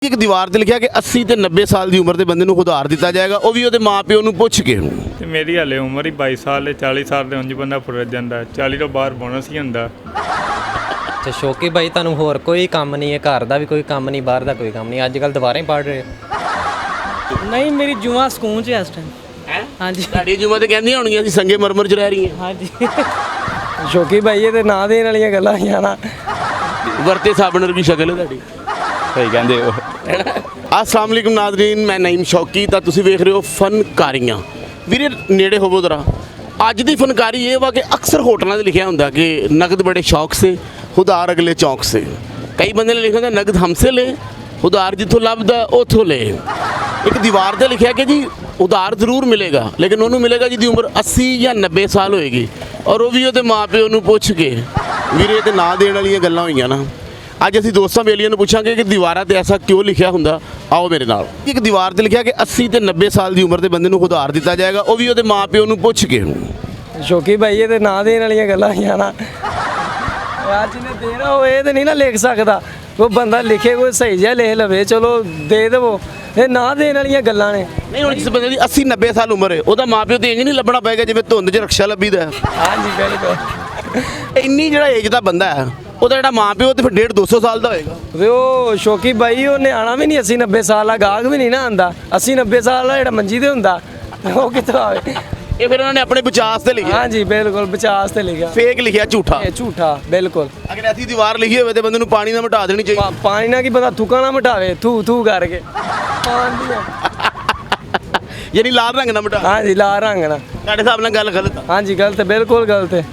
ਇੱਕ ਦੀਵਾਰ ਤੇ ਲਿਖਿਆ ਕਿ 80 ਤੇ 90 ਸਾਲ ਦੀ ਉਮਰ ਦੇ ਬੰਦੇ ਨੂੰ ਉਧਾਰ ਦਿੱਤਾ ਜਾਏਗਾ, ਉਹ ਵੀ ਉਹਦੇ ਮਾਪਿਓ ਨੂੰ ਪੁੱਛ ਕੇ। ਤੇ ਮੇਰੀ ਹਾਲੇ ਉਮਰ ਹੀ 22 ਸਾਲ ਹੈ। 40 ਸਾਲ ਦੇ ਉਂਝ ਬੰਦਾ ਫੁਰਜ ਜਾਂਦਾ, 40 ਤੋਂ ਬਾਹਰ ਬੋਨਸ ਹੀ ਹੁੰਦਾ। ਤੇ ਸ਼ੌਕੀ ਭਾਈ ਤੁਹਾਨੂੰ ਹੋਰ ਕੋਈ ਕੰਮ ਨਹੀਂ ਹੈ, ਘਰ ਦਾ ਵੀ ਕੋਈ ਕੰਮ ਨਹੀਂ, ਬਾਹਰ ਦਾ ਕੋਈ ਕੰਮ ਨਹੀਂ, ਅੱਜ ਕੱਲ ਦੁਬਾਰਾ ਹੀ ਪੜ੍ਹ ਰਹੇ ਨਹੀਂ ਮੇਰੀ ਜੂਆ ਸਕੂਨ 'ਚ ਇਸ ਟਾਈਮ ਹੈ ਹਾਂਜੀ ਤੁਹਾਡੀ ਜੁਮਾ ਤੇ ਕਹਿੰਦੀਆਂ ਹੋਣਗੀਆਂ ਅਸੀਂ ਸੰਗੇ ਮਰਮਰ 'ਚ ਰਹਿ ਰਹੀਆਂ। ਹਾਂਜੀ ਸ਼ੌਕੀ ਭਾਈ ਇਹ ਤੇ ਨਾਂ ਦੇਣ ਵਾਲੀਆਂ ਗੱਲਾਂ ਹੀ ਆ ਨਾ। ਵਰਤੇ ਸਾਬਣ ਵਰਗੀ ਸ਼ਕਲ ਹੈ ਤੁਹਾਡੀ। ਸਹੀ ਕਹਿੰਦੇ ਹੋ। अस्सलाम वालेकुम नाज़रीन, मैं नईम शौकी ਤਾਂ ਤੁਸੀਂ ਵੇਖ ਰਹੇ ਹੋ ਫਨਕਾਰੀਆਂ। ਵੀਰੇ ਨੇੜੇ ਹੋਵੋ ਜ਼ਰਾ। ਅੱਜ ਦੀ ਫਨਕਾਰੀ ਇਹ ਵਾ ਕਿ ਅਕਸਰ ਹੋਟਲਾਂ 'ਤੇ ਲਿਖਿਆ ਹੁੰਦਾ ਕਿ ਨਗਦ ਬੜੇ ਸ਼ੌਕ ਸੇ ਉਧਾਰ ਅਗਲੇ ਚੌਂਕ ਸੇ। ਕਈ ਬੰਦੇ ਨੇ ਲਿਖਿਆ ਹੁੰਦਾ ਨਗਦ ਹਮਸੇ ਲੈ ਉਧਾਰ ਜਿੱਥੋਂ ਲੱਭਦਾ ਉੱਥੋਂ ਲੈ। ਇੱਕ ਦੀਵਾਰ ਤੇ ਲਿਖਿਆ ਕਿ ਜੀ ਉਧਾਰ ਜ਼ਰੂਰ ਮਿਲੇਗਾ, ਲੇਕਿਨ ਉਹਨੂੰ ਮਿਲੇਗਾ ਜਿਹਦੀ ਉਮਰ 80 ਜਾਂ 90 ਸਾਲ ਹੋਏਗੀ, ਔਰ ਉਹ ਵੀ ਉਹਦੇ ਮਾਪਿਓ ਨੂੰ ਪੁੱਛ ਕੇ। ਵੀਰੇ ਤੇ ਨਾਂ ਦੇਣ ਵਾਲੀਆਂ ਗੱਲਾਂ ਹੋਈਆਂ ਨਾ। ਅੱਜ ਅਸੀਂ ਦੋਸਤਾਂ ਬੇਲੀਆਂ ਨੂੰ ਪੁੱਛਾਂਗੇ ਕਿ ਦੀਵਾਰਾਂ ਤੇ ਐਸਾ ਕਿਉਂ ਲਿਖਿਆ ਹੁੰਦਾ। ਆਓ ਮੇਰੇ ਨਾਲ। ਇੱਕ ਦੀਵਾਰ ਤੇ ਲਿਖਿਆ ਕਿ 80 ਤੇ 90 ਸਾਲ ਦੀ ਉਮਰ ਦੇ ਬੰਦੇ ਨੂੰ ਉਧਾਰ ਦਿੱਤਾ ਜਾਏਗਾ, ਉਹ ਵੀ ਉਹਦੇ ਮਾਪਿਓ ਨੂੰ ਪੁੱਛ ਕੇ। ਸ਼ੌਕੀ ਭਾਈ ਇਹ ਤੇ ਨਾਂ ਦੇਣ ਵਾਲੀਆਂ ਗੱਲਾਂ ਹੀ ਆ ਨਾ। ਅੱਜ ਨੇ ਦੇਣਾ ਹੋਵੇ ਇਹ ਤੇ ਨਹੀਂ ਨਾ ਲਿਖ ਸਕਦਾ। ਉਹ ਬੰਦਾ ਲਿਖੇ ਕੋਈ ਸਹੀ ਜਿਹਾ ਲਿਖ ਲਵੇ, ਚਲੋ ਦੇ ਦੇਵੋ। ਇਹ ਨਾਂ ਦੇਣ ਵਾਲੀਆਂ ਗੱਲਾਂ ਨੇ। ਨਹੀਂ ਹੁਣ ਜਿਸ ਬੰਦੇ ਦੀ 80 90 ਸਾਲ ਉਮਰ ਹੈ, ਉਹਦਾ ਮਾਪਿਓ ਤੇ ਇੰਜ ਨਹੀਂ ਲੱਭਣਾ ਪਏਗਾ ਜਿਵੇਂ ਧੁੰਦ 'ਚ ਰਕਸ਼ਾ ਲੱਭੀਦਾ ਹੈ। ਹਾਂਜੀ ਬਿਲਕੁਲ। ਇੰਨੀ ਜਿਹੜਾ ਏਜ ਦਾ ਬੰਦਾ ਹੈ, ਉਹਦਾ ਜਿਹੜਾ ਮਾਪਿਓ ਤੇ ਫਿਰ 150 200 ਸਾਲ ਦਾ ਹੋਏਗਾ। ਵੇ ਉਹ ਸ਼ੌਕੀ ਭਾਈ ਉਹ ਨਿਆਣਾ ਵੀ ਨਹੀਂ 80 90 ਸਾਲ ਦਾ, ਗਾਹਕ ਵੀ ਨਹੀਂ ਨਾ ਆਂਦਾ 80 90 ਸਾਲ ਦਾ ਜਿਹੜਾ ਮੰਜੀ ਤੇ ਹੁੰਦਾ ਉਹ ਕਿੱਥੋਂ ਆਵੇ। ਇਹ ਫਿਰ ਉਹਨਾਂ ਨੇ ਆਪਣੇ ਬਚਾਅ ਤੇ ਲਿਖਿਆ। ਹਾਂਜੀ ਬਿਲਕੁਲ ਬਚਾਸ ਤੇ ਲਿਖਿਆ। ਫੇਕ ਲਿਖਿਆ, ਝੂਠਾ। ਇਹ ਝੂਠਾ ਬਿਲਕੁਲ। ਅਗਰ ਐਸੀ ਦੀਵਾਰ ਲਿਖੀ ਹੋਵੇ ਤੇ ਬੰਦੇ ਨੂੰ ਪਾਣੀ ਨਾਲ ਮਿਟਾ ਦੇਣੀ ਚਾਹੀਦੀ। ਪਾਣੀ ਨਾਲ ਕੀ ਬੰਦਾ ਥੁੱਕਾ ਨਾ ਮਿਟਾਵੇ, ਥੂ ਥੂ ਕਰਕੇ ਪਾਣੀ ਨਾਲ। ਯਾਨੀ ਲਾਲ ਰੰਗ ਨਾਲ ਮਿਟਾ। ਹਾਂਜੀ ਲਾਲ ਰੰਗ ਨਾਲ। ਤੁਹਾਡੇ ਹਿਸਾਬ ਨਾਲ ਗੱਲ ਗਲਤ ਆ ਹਾਂਜੀ ਗਲਤ ਹੈ, ਬਿਲਕੁਲ ਗਲਤ ਹੈ।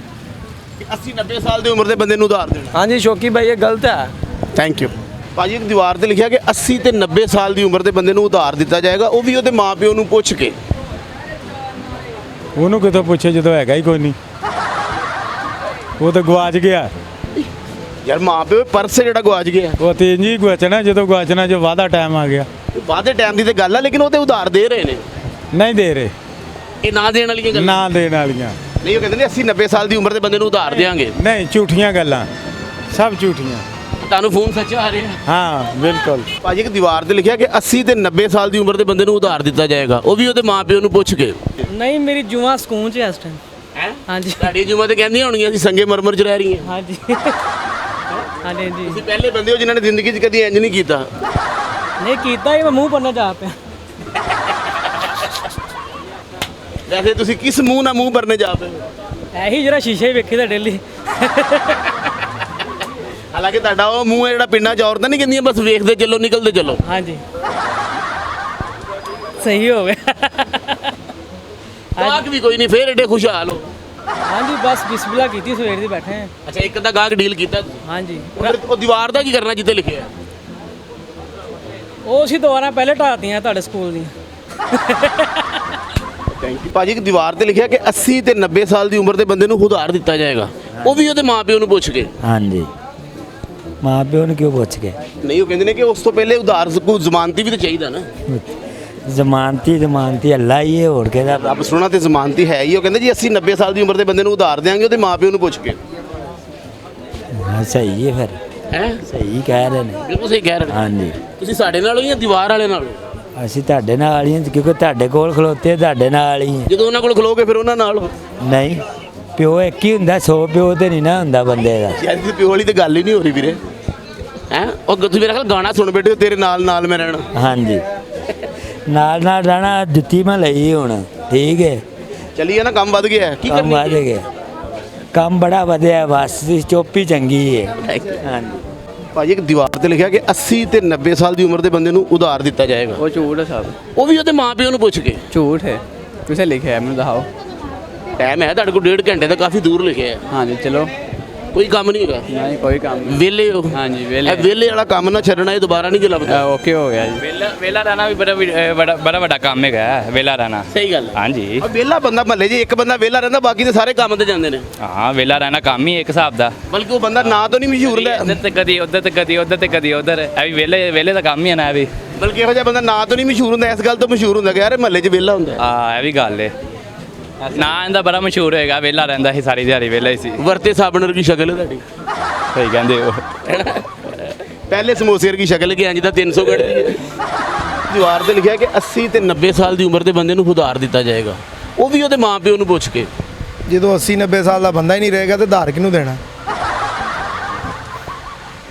ਕਿ 80 90 ਸਾਲ ਦੀ ਉਮਰ ਦੇ ਬੰਦੇ ਨੂੰ ਉਧਾਰ ਦੇਣਾ। ਹਾਂਜੀ ਸ਼ੌਕੀ ਭਾਈ ਇਹ ਗਲਤ ਹੈ। ਥੈਂਕ ਯੂ ਭਾਜੀ। ਇੱਕ ਦੀਵਾਰ ਤੇ ਲਿਖਿਆ ਕਿ 80 ਤੇ 90 ਸਾਲ ਦੀ ਉਮਰ ਦੇ ਬੰਦੇ ਨੂੰ ਉਧਾਰ ਦਿੱਤਾ ਜਾਏਗਾ, ਉਹ ਵੀ ਉਹਦੇ ਮਾਪਿਓ ਨੂੰ ਪੁੱਛ ਕੇ। ਉਹਨੂੰ ਕਿਤੋਂ ਪੁੱਛੇ ਜਦੋਂ ਹੈਗਾ ਹੀ ਕੋਈ ਨਹੀਂ, ਉਹ ਤਾਂ ਗਵਾਚ ਗਿਆ। ਯਾਰ ਮਾਪਿਓ ਪਰਸ ਜਿਹੜਾ ਗਵਾਚ ਗਿਆ, ਉਹ ਤੇ ਇੰਝ ਹੀ ਗਵਾਚਣਾ, ਜਦੋਂ ਗਵਾਚਣਾ ਜੋ ਵਾਦਾ ਟਾਈਮ ਆ ਗਿਆ। ਵਾਧੇ ਟਾਈਮ ਦੀ ਤੇ ਗੱਲ ਆ, ਲੇਕਿਨ ਉਹ ਤੇ ਉਧਾਰ ਦੇ ਰਹੇ ਨੇ। ਨਹੀਂ ਦੇ ਰਹੇ, ਇਹ ਨਾ ਦੇਣ ਵਾਲੀਆਂ ਗੱਲਾਂ ਨਾ ਦੇਣ ਵਾਲੀਆਂ ਨਹੀਂ। ਉਹ ਕਹਿੰਦੇ ਨੇ 80 90 ਸਾਲ ਦੀ ਉਮਰ ਦੇ ਬੰਦੇ ਨੂੰ ਉਧਾਰ ਦੇਾਂਗੇ। ਨਹੀਂ, ਝੂਠੀਆਂ ਗੱਲਾਂ, ਸਭ ਝੂਠੀਆਂ। ਤੁਹਾਨੂੰ ਫੋਨ ਸੱਚਾ ਆ ਰਿਹਾ। ਹਾਂ ਬਿਲਕੁਲ। ਭਾਜੀ ਇੱਕ ਦੀਵਾਰ ਤੇ ਲਿਖਿਆ ਕਿ 80 ਤੇ 90 ਸਾਲ ਦੀ ਉਮਰ ਦੇ ਬੰਦੇ ਨੂੰ ਉਧਾਰ ਦਿੱਤਾ ਜਾਏਗਾ, ਉਹ ਵੀ ਉਹਦੇ ਮਾਪਿਓ ਨੂੰ ਪੁੱਛ ਕੇ। ਨਹੀਂ ਮੇਰੀ ਜੂਆ ਸਕੂਨ 'ਚ ਇਸ ਟਾਈਮ ਹੈ ਹਾਂਜੀ ਤੁਹਾਡੀ ਜੁਮਾ ਤੇ ਕਹਿੰਦੀਆਂ ਹੋਣਗੀਆਂ ਅਸੀਂ ਸੰਗੇ ਮਰਮਰ 'ਚ ਰਹਿ ਰਹੀਆਂ। ਹਾਂਜੀ ਹਾਂਜੀ ਜੀ ਤੁਸੀਂ ਪਹਿਲੇ ਬੰਦੇ ਹੋ ਜਿਨ੍ਹਾਂ ਨੇ ਜ਼ਿੰਦਗੀ 'ਚ ਕਦੀ ਇੰਜ ਨਹੀਂ ਕੀਤਾ। ਨਹੀਂ ਕੀਤਾ ਹੀ ਮੈਂ ਮੂੰਹ ਪੰਨਾ ਜਾ ਪਿਆ। ਵੈਸੇ ਤੁਸੀਂ ਕਿਸ ਮੂੰਹ ਨਾਲ ਮੂੰਹ ਭਰਨੇ ਜਾ ਪਏ ਹੋ? ਇਹੀ ਜਿਹੜਾ ਸ਼ੀਸ਼ੇ ਵੇਖੀ ਦਾ ਡੇਲੀ। ਹਾਲਾਂਕਿ ਤੁਹਾਡਾ ਉਹ ਮੂੰਹ ਹੈ ਜਿਹੜਾ ਪਿੰਡਾਂ 'ਚ ਔਰਤਾਂ ਨਹੀਂ ਕਹਿੰਦੀਆਂ ਬਸ ਵੇਖਦੇ ਚੱਲੋ ਨਿਕਲਦੇ ਚੱਲੋ। ਹਾਂਜੀ ਸਹੀ ਹੋ ਗਿਆ। ਗਾਹਕ ਵੀ ਕੋਈ ਨਹੀਂ, ਫੇਰ ਏਡੇ ਖੁਸ਼ਹਾਲ ਹੋ। ਹਾਂਜੀ ਬਸ ਬਿਸਮਿਲ੍ਲਾ ਕੀਤੀ, ਸਵੇਰ ਦੇ ਬੈਠੇ ਹਾਂ। ਅੱਛਾ ਇੱਕ ਤਾਂ ਗਾਹਕ ਡੀਲ ਕੀਤਾ ਤੁਸੀਂ। ਹਾਂਜੀ ਉਹ ਦੀਵਾਰ ਦਾ ਕੀ ਕਰਨਾ ਜਿੱਤੇ ਲਿਖਿਆ? ਉਹ ਅਸੀਂ ਦੁਬਾਰਾ ਪਹਿਲੇ ਢਾਤੀਆਂ ਤੁਹਾਡੇ ਸਕੂਲ ਦੀਆਂ। ਥੈਂਕ ਯੂ ਭਾਜੀ। ਇੱਕ ਦੀਵਾਰ ਤੇ ਲਿਖਿਆ ਕਿ 80 ਤੇ 90 ਸਾਲ ਦੀ ਉਮਰ ਦੇ ਬੰਦੇ ਨੂੰ ਉਧਾਰ ਦਿੱਤਾ ਜਾਏਗਾ, ਉਹ ਵੀ ਉਹਦੇ ਮਾਪਿਓ ਨੂੰ ਪੁੱਛ ਕੇ। ਹਾਂਜੀ, ਮਾਂ ਪਿਓ ਨੂੰ ਕਿਉਂ ਪੁੱਛ ਕੇ? ਨਹੀਂ ਉਹ ਕਹਿੰਦੇ ਨੇ ਕਿ ਉਸ ਤੋਂ ਪਹਿਲੇ ਉਧਾਰ ਕੋਈ ਜ਼ਮਾਨਤੀ ਵੀ ਤਾਂ ਚਾਹੀਦਾ ਨਾ। ਜ਼ਮਾਨਤੀ ਅੱਲਾ ਹੀ ਹੈ, ਹੋਰ ਕਿਹਦਾ? ਰੱਬ ਸੁਣਾ ਤੇ ਜ਼ਮਾਨਤੀ ਹੈ ਹੀ। ਉਹ ਕਹਿੰਦੇ ਜੀ 80 90 ਸਾਲ ਦੀ ਉਮਰ ਦੇ ਬੰਦੇ ਨੂੰ ਉਧਾਰ ਦੇਾਂਗੇ, ਉਹਦੇ ਮਾਪਿਓ ਨੂੰ ਪੁੱਛ ਕੇ। ਹਾਂ, ਸਹੀ ਹੈ ਫਿਰ, ਹੈ ਸਹੀ ਕਹਿ ਰਹੇ ਨੇ। ਬਿਲਕੁਲ ਸਹੀ ਕਹਿ ਰਹੇ ਨੇ। ਹਾਂਜੀ, ਤੁਸੀਂ ਸਾਡੇ ਨਾਲ ਹੋ ਜਾਂ ਦੀਵਾਰ ਵਾਲੇ ਨਾਲ ਹੋ? ਅਸੀਂ ਤੁਹਾਡੇ ਨਾਲ ਹੀ ਹਾਂ, ਕਿਉਂਕਿ ਤੁਹਾਡੇ ਕੋਲ ਖਲੋਤੇ ਤੁਹਾਡੇ ਨਾਲ ਹੀ ਹਾਂ। ਜਦੋਂ ਉਹਨਾਂ ਕੋਲ ਖਲੋਗੇ ਫਿਰ ਉਹਨਾਂ ਨਾਲ ਹੋ। ਨਹੀਂ, ਪਿਓ ਇੱਕ ਹੀ ਹੁੰਦਾ, 100 ਪਿਓ ਤੇ ਨਹੀਂ ਨਾ ਹੁੰਦਾ ਬੰਦੇ ਦਾ। ਯਾਰ ਤੁਸੀਂ ਪਿਓ ਵਾਲੀ ਤੇ ਗੱਲ ਹੀ ਨਹੀਂ ਹੋ ਰਹੀ ਵੀਰੇ। ਹੈ ਉਹ ਤੁਸੀਂ ਮੇਰਾ ਖਿਆਲ ਗਾਣਾ ਸੁਣ ਬੈਠੇ ਹੋ, ਤੇਰੇ ਨਾਲ ਨਾਲ ਮੈਂ ਰਹਿਣਾ। ਹਾਂਜੀ, ਨਾਲ ਨਾਲ ਰਹਿਣਾ। ਜੁੱਤੀ ਮੈਂ ਲਈ ਹੁਣ, ਠੀਕ ਹੈ। ਚੱਲੀਏ ਨਾ, ਕੰਮ ਵੱਧ ਗਿਆ ਕੀ ਕੰਮ ਵੱਧ ਕਰਨੀ? ਗਿਆ, ਕੰਮ ਬੜਾ ਵਧਿਆ, ਬਸ ਚੋਪੀ ਚੰਗੀ ਹੈ। ਹਾਂਜੀ ਭਾਜੀ ਇੱਕ ਦੀਵਾਰ ਤੇ ਲਿਖਿਆ ਕਿ 80 ਤੇ 90 ਸਾਲ ਦੀ ਉਮਰ ਦੇ ਬੰਦੇ ਨੂੰ ਉਧਾਰ ਦਿੱਤਾ ਜਾਏਗਾ, ਉਹ ਝੂਠ ਹੈ ਸਭ, ਉਹ ਵੀ ਉਹਦੇ ਮਾਪਿਓ ਨੂੰ ਪੁੱਛ ਕੇ। ਝੂਠ ਹੈ। ਕਿਸੇ ਲਿਖਿਆ ਹੈ ਮੈਨੂੰ ਦਿਖਾਓ। ਟਾਈਮ ਹੈ ਤੁਹਾਡੇ ਕੋਲ 1.5 ਘੰਟੇ ਤੋਂ ਕਾਫੀ ਦੂਰ ਲਿਖਿਆ ਹੈ। ਹਾਂਜੀ ਚਲੋ। ਕੋਈ ਕੰਮ ਨਹੀਂ ਹੈਗਾ? ਨਹੀਂ ਕੋਈ ਕੰਮ ਨਹੀਂ। ਵਿਹਲੇ ਹੋ? ਹਾਂਜੀ ਇਹ ਵੇਲੇ ਵਿਹਲੇ ਵਾਲਾ ਕੰਮ ਨਾ ਛੱਡਣਾ, ਇਹ ਦੁਬਾਰਾ ਨਹੀਂ ਲੱਭਦਾ। ਓਕੇ ਹੋ ਗਿਆ ਜੀ। ਵੇਲਾ ਰਹਿਣਾ ਵੀ ਬੜਾ ਵੱਡਾ ਕੰਮ ਹੈਗਾ, ਵੇਲਾ ਰਹਿਣਾ। ਸਹੀ ਗੱਲ ਹੈ। ਹਾਂਜੀ ਉਹ ਵਿਹਲਾ ਬੰਦਾ ਮਹੱਲੇ 'ਚ ਇੱਕ ਬੰਦਾ ਵਿਹਲਾ ਰਹਿੰਦਾ, ਬਾਕੀ ਤੇ ਸਾਰੇ ਕੰਮ ਤੇ ਜਾਂਦੇ ਨੇ। ਹਾਂ, ਵੇਲਾ ਰਹਿਣਾ ਕੰਮ ਹੀ ਇੱਕ ਹਿਸਾਬ ਦਾ। ਬਲਕਿ ਉਹ ਬੰਦਾ ਨਾਂ ਤੋਂ ਨਹੀਂ ਮਸ਼ਹੂਰ ਹੁੰਦਾ, ਇੱਧਰ ਤੇ ਕਦੀ ਉੱਧਰ ਤੇ ਕਦੀ ਉੱਧਰ ਤੇ ਕਦੀ ਉੱਧਰ। ਇਹ ਵੀ ਵੇਲੇ ਦਾ ਕੰਮ ਹੀ ਹੈ ਨਾ। ਇਹ ਵੀ ਬਲਕਿ ਇਹੋ ਜਿਹਾ ਬੰਦਾ ਨਾਂ ਤੋਂ ਨਹੀਂ ਮਸ਼ਹੂਰ ਹੁੰਦਾ, ਇਸ ਗੱਲ ਤੋਂ ਮਸ਼ਹੂਰ ਹੁੰਦਾ ਕਿ ਯਾਰ ਇਹ ਮਹੱਲੇ 'ਚ ਵਿਹਲਾ ਹੁੰਦਾ। ਇਹ ਵੀ ਗੱਲ ਏ। ਨਾ ਇਹਦਾ ਬੜਾ ਮਸ਼ਹੂਰ ਹੋਏਗਾ, ਵੇਲਾ ਰਹਿੰਦਾ ਸੀ ਸਾਰੀ ਦਿਹਾੜੀ, ਵੇਲਾ ਹੀ ਸੀ। ਵਰਤੇ ਸਾਬਣ ਵਰਗੀ ਸ਼ਕਲ ਹੈ ਤੁਹਾਡੀ। ਸਹੀ ਕਹਿੰਦੇ ਹੋ। ਪਹਿਲੇ ਸਮੋਸੇ ਵਰਗੀ ਸ਼ਕਲ ਕਿ ਇੰਜ ਦਾ 300 ਕੱਢਦੀ ਹੈ। ਦੀਵਾਰ ਤੇ ਲਿਖਿਆ ਕਿ 80 ਤੇ 90 ਸਾਲ ਦੀ ਉਮਰ ਦੇ ਬੰਦੇ ਨੂੰ ਉਧਾਰ ਦਿੱਤਾ ਜਾਏਗਾ, ਉਹ ਵੀ ਉਹਦੇ ਮਾਪਿਓ ਨੂੰ ਪੁੱਛ ਕੇ। ਜਦੋਂ 80-90 ਸਾਲ ਦਾ ਬੰਦਾ ਹੀ ਨਹੀਂ ਰਹੇਗਾ ਤੇ ਉਧਾਰ ਕਿਹਨੂੰ ਦੇਣਾ?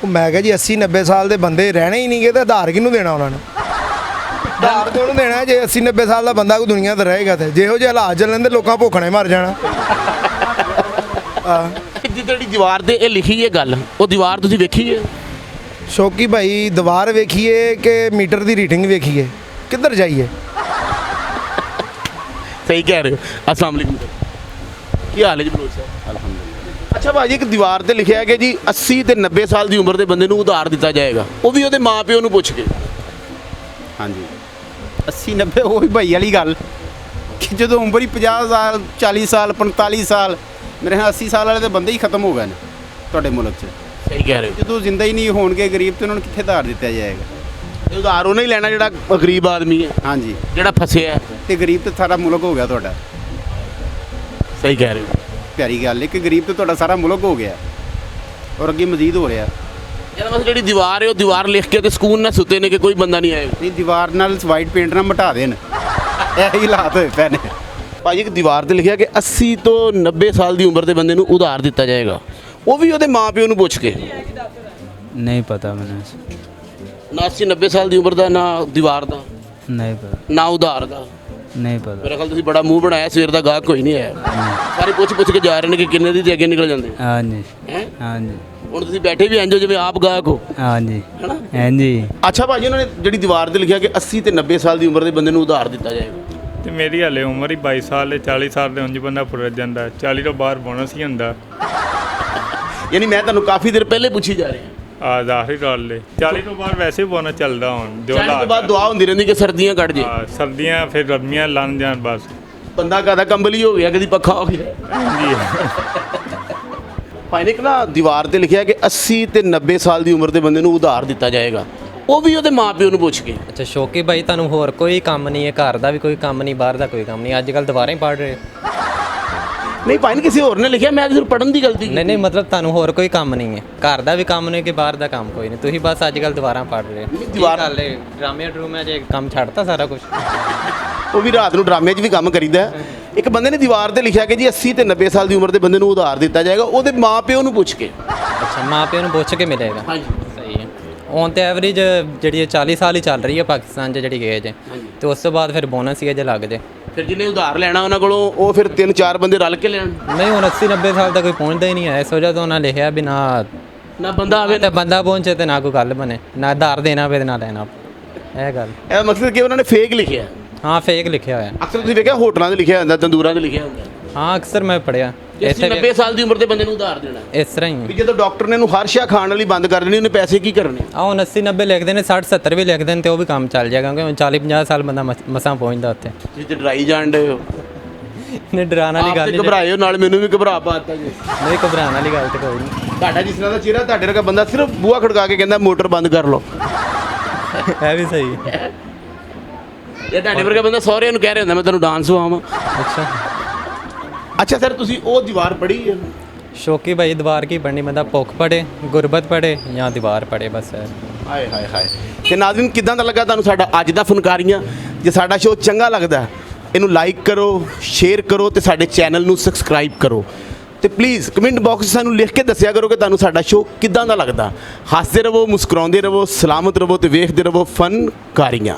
ਉਹ ਮੈਂ ਕਿਹਾ ਜੀ 80-90 ਸਾਲ ਦੇ ਬੰਦੇ ਰਹਿਣੇ ਹੀ ਨਹੀਂਗੇ ਤੇ ਉਧਾਰ ਕਿਹਨੂੰ ਦੇਣਾ ਉਹਨਾਂ ਨੇ? ਉਧਾਰ ਤੇ ਉਹਨੂੰ ਦੇਣਾ ਜੇ 80-90 ਸਾਲ ਦਾ ਬੰਦਾ ਕੋਈ ਦੁਨੀਆ ਤੇ ਰਹੇਗਾ ਤੇ। ਜਿਹੋ ਜਿਹੇ ਹਾਲਾਤ ਚੱਲਣ ਦੇ ਲੋਕਾਂ ਭੁੱਖਣੇ ਮਰ ਜਾਣਾ। ਜਿਹੜੀ ਦੀਵਾਰ ਤੇ ਇਹ ਲਿਖੀ ਹੈ ਗੱਲ, ਉਹ ਦੀਵਾਰ ਤੁਸੀਂ ਵੇਖੀ ਹੈ? ਸ਼ੌਕੀ ਭਾਈ ਦੀਵਾਰ ਵੇਖੀਏ ਕਿ ਮੀਟਰ ਦੀ ਰੀਡਿੰਗ ਵੇਖੀਏ, ਕਿੱਧਰ ਜਾਈਏ? ਸਹੀ ਕਹਿ ਰਹੇ ਹੋ। ਅਸਲਾਮ ਵਾਲੇਕੁਮ, ਕੀ ਹਾਲ ਹੈ ਜੀ ਬਲੋਚ ਸਾਹਿਬ? ਅਲਹਮਦੁਲਿਲਾ। ਅੱਛਾ ਭਾਜੀ, ਇੱਕ ਦੀਵਾਰ ਤੇ ਲਿਖਿਆ ਹੈ ਕਿ ਜੀ 80 ਤੇ 90 ਸਾਲ ਦੀ ਉਮਰ ਦੇ ਬੰਦੇ ਨੂੰ ਉਧਾਰ ਦਿੱਤਾ ਜਾਏਗਾ, ਉਹ ਵੀ ਉਹਦੇ ਮਾਪਿਓ ਨੂੰ ਪੁੱਛ ਕੇ। ਹਾਂਜੀ 80-90 ਉਹੀ ਭਾਈ ਵਾਲੀ ਗੱਲ ਕਿ ਜਦੋਂ ਉਮਰ ਹੀ 50 ਸਾਲ 40 ਸਾਲ 45 ਸਾਲ, ਮੇਰੇ ਖਿਆਲ 80 ਸਾਲ ਵਾਲੇ ਤਾਂ ਬੰਦੇ ਹੀ ਖਤਮ ਹੋ ਗਏ ਨੇ ਤੁਹਾਡੇ ਮੁਲਕ 'ਚ। ਸਹੀ ਕਹਿ ਰਹੇ ਹੋ। ਜਦੋਂ ਜ਼ਿੰਦਾ ਹੀ ਨਹੀਂ ਹੋਣਗੇ ਗਰੀਬ ਤੇ ਉਹਨਾਂ ਨੂੰ ਕਿੱਥੇ ਉਧਾਰ ਦਿੱਤਾ ਜਾਏਗਾ? ਇਹ ਉਧਾਰ ਉਹਨੇ ਹੀ ਲੈਣਾ ਜਿਹੜਾ ਗਰੀਬ ਆਦਮੀ ਹੈ, ਹਾਂਜੀ, ਜਿਹੜਾ ਫਸਿਆ ਹੈ। ਤੇ ਗਰੀਬ ਤੇ ਸਾਰਾ ਮੁਲਕ ਹੋ ਗਿਆ ਤੁਹਾਡਾ। ਸਹੀ ਕਹਿ ਰਹੇ ਹੋ। ਪਿਆਰੀ ਗੱਲ ਹੈ ਕਿ ਗਰੀਬ ਤੇ ਤੁਹਾਡਾ ਸਾਰਾ ਮੁਲਕ ਹੋ ਗਿਆ ਔਰ ਅੱਗੇ ਮਜ਼ੀਦ ਹੋ ਰਿਹਾ। ਯਾਰ ਬਸ ਜਿਹੜੀ ਦੀਵਾਰ ਹੈ ਉਹ ਦੀਵਾਰ ਲਿਖ ਕੇ ਤੇ ਸਕੂਨ ਨਾਲ ਸੁੱਤੇ ਨੇ ਕਿ ਕੋਈ ਬੰਦਾ ਨਹੀਂ ਆਏਗਾ। ਨਹੀਂ, ਦੀਵਾਰ ਨਾਲ ਵਾਈਟ ਪੇਂਟ ਨਾਲ ਮਿਟਾ ਦੇਣ, ਇਹੀ ਹਾਲਾਤ ਹੋਏ ਪਏ ਨੇ। ਭਾਜੀ ਇੱਕ ਦੀਵਾਰ ਤੇ ਲਿਖਿਆ ਕਿ 80 ਤੋਂ 90 ਸਾਲ ਦੀ ਉਮਰ ਦੇ ਬੰਦੇ ਨੂੰ ਉਧਾਰ ਦਿੱਤਾ ਜਾਏਗਾ, ਉਹ ਵੀ ਉਹਦੇ ਮਾਪਿਓ ਨੂੰ ਪੁੱਛ ਕੇ। ਨਹੀਂ ਪਤਾ ਮੈਨੂੰ, ਨਾ 80-90 ਸਾਲ ਦੀ ਉਮਰ ਦਾ, ਨਾ ਦੀਵਾਰ ਦਾ, ਨਹੀਂ ਪਤਾ, ਨਾ ਉਧਾਰ ਦਾ। ਨਹੀਂ ਪਤਾ। ਮੇਰੇ ਖਿਆਲ ਤੁਸੀਂ ਬੜਾ ਮੂੰਹ ਬਣਾਇਆ, ਸਵੇਰ ਦਾ ਗਾਹਕ ਕੋਈ ਨਹੀਂ ਆਇਆ। ਸਾਰੇ ਪੁੱਛ ਕੇ ਜਾ ਰਹੇ ਨੇ ਕਿ ਕਿੰਨੇ ਦੀ ਤੇ ਅੱਗੇ ਨਿਕਲ ਜਾਂਦੇ। ਹਾਂਜੀ ਹੈਂ? ਹਾਂਜੀ ਹੁਣ ਤੁਸੀਂ ਬੈਠੇ ਵੀ ਇੰਜੋ ਜਿਵੇਂ ਆਪ ਗਾਹਕ ਹੋ, ਹਾਂਜੀ ਹੈਨਾ? ਹਾਂਜੀ। ਅੱਛਾ ਭਾਜੀ, ਉਹਨਾਂ ਨੇ ਜਿਹੜੀ ਦੀਵਾਰ ਤੇ ਲਿਖਿਆ ਕਿ 80 ਤੇ 90 ਸਾਲ ਦੀ ਉਮਰ ਦੇ ਬੰਦੇ ਨੂੰ ਉਧਾਰ ਦਿੱਤਾ ਜਾਏਗਾ, ਤੇ ਮੇਰੀ ਹਾਲੇ ਉਮਰ ਹੀ 22 ਸਾਲ ਹੈ, 40 ਸਾਲ ਦੇ ਉਂਝ ਬੰਦਾ ਪੁੱਜ ਜਾਂਦਾ, 40 ਤੋਂ ਬਾਹਰ ਬੋਨਸ ਹੀ ਹੁੰਦਾ। ਯਾਨੀ ਮੈਂ ਤੁਹਾਨੂੰ ਕਾਫੀ ਦੇਰ ਪਹਿਲੇ ਪੁੱਛੀ ਜਾ ਰਹੀ ਹਾਂ। ਆ ਜ਼ਾਹਿਰ ਗੱਲ ਹੈ 40 ਤੋਂ ਬਾਅਦ ਵੈਸੇ ਬੋਨਸ ਚੱਲਦਾ ਹੁਣ ਜੋ ਚਾਹੇ ਤੋਂ ਬਾਅਦ ਦੁਆ ਹੁੰਦੀ ਰਹਿੰਦੀ ਕਿ ਸਰਦੀਆਂ ਕੱਢ ਜੇ। ਸਰਦੀਆਂ ਫਿਰ ਗਰਮੀਆਂ ਲੰਘ ਜਾਣ ਬਸ। ਬੰਦਾ ਕਾਹਦਾ ਕੰਬਲੀ ਹੋ ਗਿਆ, ਕਦੀ ਪੱਖਾ ਹੋ ਗਿਆ। ਜੀ ਭਾਈ ਨੇ ਇੱਕ ਨਾ ਦੀਵਾਰ ਤੇ ਲਿਖਿਆ ਕਿ 80 ਤੇ 90 ਸਾਲ ਦੀ ਉਮਰ ਦੇ ਬੰਦੇ ਨੂੰ ਉਧਾਰ ਦਿੱਤਾ ਜਾਏਗਾ, ਉਹ ਵੀ ਉਹਦੇ ਮਾਪਿਓ ਨੂੰ ਪੁੱਛ ਕੇ। ਅੱਛਾ ਸ਼ੌਕੀ ਭਾਈ, ਤੁਹਾਨੂੰ ਹੋਰ ਕੋਈ ਕੰਮ ਨਹੀਂ ਹੈ, ਘਰ ਦਾ ਵੀ ਕੋਈ ਕੰਮ ਨਹੀਂ, ਬਾਹਰ ਦਾ ਕੋਈ ਕੰਮ ਨਹੀਂ, ਅੱਜ ਕੱਲ੍ਹ ਦੁਬਾਰਾ ਹੀ ਪੜ੍ਹ ਰਹੇ? ਨਹੀਂ ਭਾਈ ਨੇ ਕਿਸੇ ਹੋਰ ਨੇ ਲਿਖਿਆ, ਮੈਂ ਸਿਰਫ ਪੜਨ ਦੀ ਗਲਤੀ। ਨਹੀਂ ਨਹੀਂ, ਮਤਲਬ ਤੁਹਾਨੂੰ ਹੋਰ ਕੋਈ ਕੰਮ ਨਹੀਂ ਹੈ, ਘਰ ਦਾ ਵੀ ਕੰਮ ਨਹੀਂ ਕਿ ਬਾਹਰ ਦਾ ਕੰਮ ਕੋਈ ਨਹੀਂ, ਤੁਸੀਂ ਬਸ ਅੱਜ ਕੱਲ੍ਹ ਦੁਬਾਰਾ ਪੜ੍ਹ ਰਹੇ? ਦੀਵਾਰ ਡਰਾਮੇ ਡਰੂਮੇ 'ਚ ਕੰਮ ਛੱਡਤਾ ਸਾਰਾ ਕੁਝ? ਉਹ ਵੀ ਰਾਤ ਨੂੰ ਡਰਾਮੇ 'ਚ ਵੀ ਕੰਮ ਕਰੀਦਾ ਹੈ। ਇੱਕ ਬੰਦੇ ਨੇ ਦੀਵਾਰ ਤੇ ਲਿਖਿਆ ਕਿ ਜੀ 80 ਤੇ 90 ਸਾਲ ਦੀ ਉਮਰ ਦੇ ਬੰਦੇ ਨੂੰ ਉਧਾਰ ਦਿੱਤਾ ਜਾਏਗਾ, ਉਹਦੇ ਮਾਪਿਓ ਨੂੰ ਪੁੱਛ ਕੇ। ਅੱਛਾ, ਮਾਪਿਆਂ ਨੂੰ ਪੁੱਛ ਕੇ ਮਿਲੇਗਾ? ਹਾਂਜੀ ਸਹੀ ਹੈ। ਹੁਣ ਤੇ ਐਵਰੇਜ ਜਿਹੜੀ 40 ਸਾਲ ਹੀ ਚੱਲ ਰਹੀ ਹੈ ਪਾਕਿਸਤਾਨ 'ਚ ਜਿਹੜੀ ਏਜ ਹੈ, ਤੇ ਉਸ ਤੋਂ ਬਾਅਦ ਫਿਰ ਬੋਨਸ ਹੀ ਜੇ ਲੱਗ ਜੇ। ਫਿਰ ਜਿਹਨੇ ਉਧਾਰ ਲੈਣਾ ਉਹਨਾਂ ਕੋਲੋਂ, ਉਹ ਫਿਰ 3-4 ਬੰਦੇ ਰਲ ਕੇ ਲੈਣ। ਨਹੀਂ, ਹੁਣ 80-90 ਸਾਲ ਤੱਕ ਕੋਈ ਪਹੁੰਚਦਾ ਹੀ ਨਹੀਂ ਹੈ, ਇਸ ਵਜ੍ਹਾ ਤੋਂ ਉਹਨਾਂ ਲਿਖਿਆ ਵੀ ਨਾ ਬੰਦਾ ਆਵੇ ਤੇ ਬੰਦਾ ਪਹੁੰਚੇ ਤੇ ਨਾ ਕੋਈ ਗੱਲ ਬਣੇ, ਨਾ ਉਧਾਰ ਦੇਣਾ ਪਵੇ ਨਾ ਲੈਣਾ, ਇਹ ਗੱਲ। ਇਹ ਮਤਲਬ ਕਿ ਉਹਨਾਂ ਨੇ ਫੇਕ ਲਿਖਿਆ। ਹਾਂ, ਫੇਕ ਲਿਖਿਆ ਹੋਇਆ। ਅਕਸਰ ਤੁਸੀਂ ਵੇਖਿਆ ਹੋਟਲਾਂ 'ਤੇ ਲਿਖਿਆ ਹੁੰਦਾ, ਤੰਦੂਰਾਂ 'ਤੇ ਲਿਖਿਆ ਹੁੰਦਾ। ਹਾਂ, ਅਕਸਰ ਮੈਂ ਪੜਿਆ 90 ਸਾਲ ਦੀ ਉਮਰ ਦੇ ਬੰਦੇ ਨੂੰ ਉਧਾਰ ਦੇਣਾ ਇਸ ਤਰ੍ਹਾਂ ਹੀ। ਵੀ ਜਦੋਂ ਡਾਕਟਰ ਨੇ ਇਹਨੂੰ ਹਰ ਸ਼ਾ ਖਾਣ ਵਾਲੀ ਬੰਦ ਕਰ ਦੇਣੀ, ਉਹਨੇ ਪੈਸੇ ਕੀ ਕਰਨੇ? ਆਹ ਹੁਣ 80-90 ਲਿਖਦੇ ਨੇ, 60-70 ਵੀ ਲਿਖਦੇ ਨੇ ਤੇ ਉਹ ਵੀ ਕੰਮ ਚੱਲ ਜਾਏਗਾ, ਕਿਉਂਕਿ 40-50 ਸਾਲ ਬੰਦਾ ਮਸਾਂ ਪਹੁੰਚਦਾ ਉੱਥੇ। ਤੁਸੀਂ ਤੇ ਡਰਾਈ ਜਾਣ ਡੇ ਹੋ। ਨਹੀਂ, ਡਰਾਉਣ ਵਾਲੀ ਗੱਲ ਨਹੀਂ, ਘਬਰਾਏ ਹੋ, ਨਾਲ ਮੈਨੂੰ ਵੀ ਘਬਰਾ ਪਾਤਾ ਜੀ। ਨਹੀਂ, ਘਬਰਾਉਣ ਵਾਲੀ ਗੱਲ ਤੇ ਕੋਈ ਨਹੀਂ। ਤੁਹਾਡਾ ਜਿਸ ਤਰ੍ਹਾਂ ਦਾ ਚਿਹਰਾ, ਤੁਹਾਡੇ ਵਰਗਾ ਬੰਦਾ ਸਿਰਫ ਬੂਹਾ ਖੜਕਾ ਕੇ ਕਹਿੰਦਾ ਮੋਟਰ ਬੰਦ ਕਰ ਲਓ। ਇਹ ਵੀ ਸਹੀ ਹੈ। ਇਹ ਤੁਹਾਡੇ ਵਰਗਾ ਬੰਦਾ ਸਹੁਰਿਆਂ ਨੂੰ ਕਹਿ ਰਿਹਾ ਹੁੰਦਾ ਮੈਂ ਤੁਹਾਨੂੰ ਡਾਂਸ ਵਾਵਾਂ। ਅੱਛਾ ਸਰ, ਤੁਸੀਂ ਉਹ ਦੀਵਾਰ ਪੜ੍ਹੀ ਹੈ? ਸ਼ੌਕੀ ਭਾਈ, ਦੀਵਾਰ ਕੀ ਪੜ੍ਹਨੀ, ਬੰਦਾ ਭੁੱਖ ਪੜੇ, ਗੁਰਬਤ ਪੜੇ ਜਾਂ ਦੀਵਾਰ ਪੜੇ, ਬਸ ਹੈ। ਹਾਏ ਹਾਏ ਹਾਏ। ਤੇ ਨਾਜ਼ਰੀਨ, ਕਿੱਦਾਂ ਦਾ ਲੱਗਾ ਤੁਹਾਨੂੰ ਸਾਡਾ ਅੱਜ ਦਾ ਫਨਕਾਰੀਆਂ? ਜੇ ਸਾਡਾ ਸ਼ੋਅ ਚੰਗਾ ਲੱਗਦਾ ਇਹਨੂੰ ਲਾਈਕ ਕਰੋ, ਸ਼ੇਅਰ ਕਰੋ ਤੇ ਸਾਡੇ ਚੈਨਲ ਨੂੰ ਸਬਸਕ੍ਰਾਈਬ ਕਰੋ। ਤੇ ਪਲੀਜ਼ ਕਮੈਂਟ ਬਾਕਸ 'ਚ ਸਾਨੂੰ ਲਿਖ ਕੇ ਦੱਸਿਆ ਕਰੋ ਕਿ ਤੁਹਾਨੂੰ ਸਾਡਾ ਸ਼ੋਅ ਕਿੱਦਾਂ ਦਾ ਲੱਗਦਾ। ਹੱਸਦੇ ਰਹੋ, ਮੁਸਕਰਾਉਂਦੇ ਰਹੋ, ਸਲਾਮਤ ਰਹੋ ਤੇ ਵੇਖਦੇ ਰਹੋ ਫਨਕਾਰੀਆਂ।